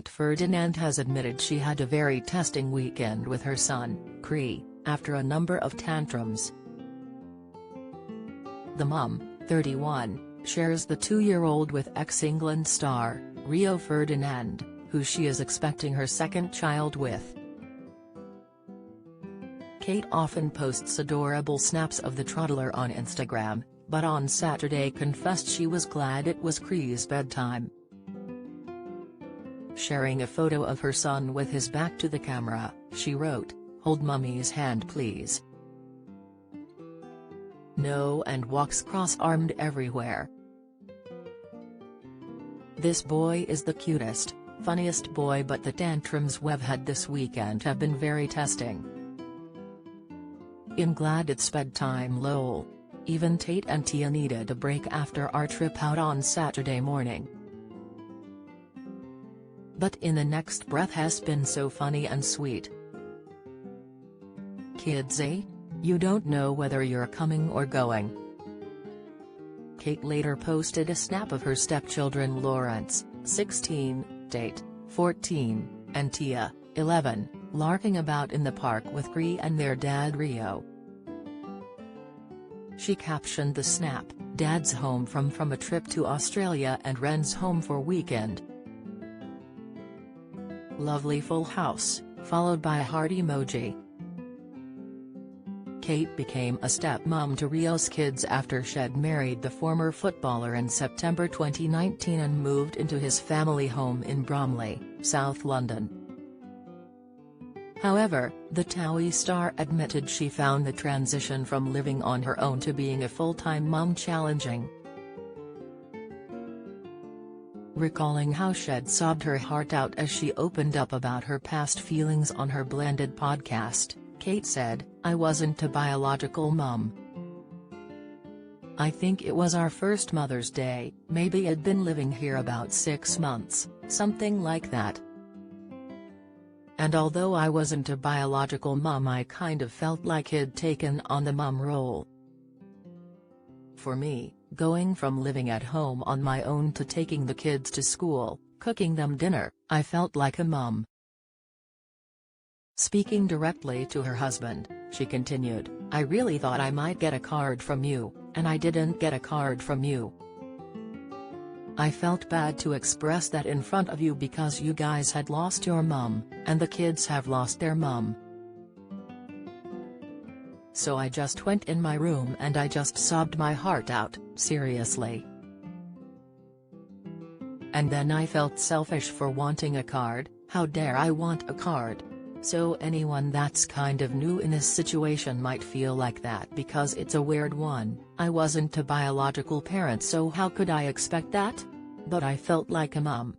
Ferdinand has admitted she had a very testing weekend with her son, Cree, after a number of tantrums. The mum, 31, shares the 2-year-old with ex-England star, Rio Ferdinand, who she is expecting her second child with. Kate often posts adorable snaps of the toddler on Instagram, but on Saturday confessed she was glad it was Cree's bedtime. Sharing a photo of her son with his back to the camera, she wrote, "Hold mummy's hand please. No," and walks cross-armed everywhere. "This boy is the cutest, funniest boy, but the tantrums we've had this weekend have been very testing. I'm glad it's bedtime lol. Even Tate and Tia needed a break after our trip out on Saturday morning. But in the next breath has been so funny and sweet. Kids, eh? You don't know whether you're coming or going." Kate later posted a snap of her stepchildren Lawrence, 16, Tate, 14, and Tia, 11, larking about in the park with Cree and their dad Rio. She captioned the snap, "Dad's home from a trip to Australia and Ren's home for weekend. Lovely full house," followed by a heart emoji. Kate became a stepmom to Rio's kids after she'd married the former footballer in September 2019 and moved into his family home in Bromley, South London. However, the TOWIE star admitted she found the transition from living on her own to being a full-time mom challenging. Recalling how she'd sobbed her heart out as she opened up about her past feelings on her Blended podcast, Kate said, "I wasn't a biological mum. I think it was our first Mother's Day, maybe I'd been living here about 6 months, something like that. And although I wasn't a biological mum, I kind of felt like I'd taken on the mum role. For me, going from living at home on my own to taking the kids to school, cooking them dinner, I felt like a mum." Speaking directly to her husband, she continued, "I really thought I might get a card from you, and I didn't get a card from you. I felt bad to express that in front of you because you guys had lost your mum, and the kids have lost their mum. So I just went in my room and I just sobbed my heart out, seriously. And then I felt selfish for wanting a card, how dare I want a card? So anyone that's kind of new in this situation might feel like that because it's a weird one. I wasn't a biological parent, so how could I expect that? But I felt like a mum."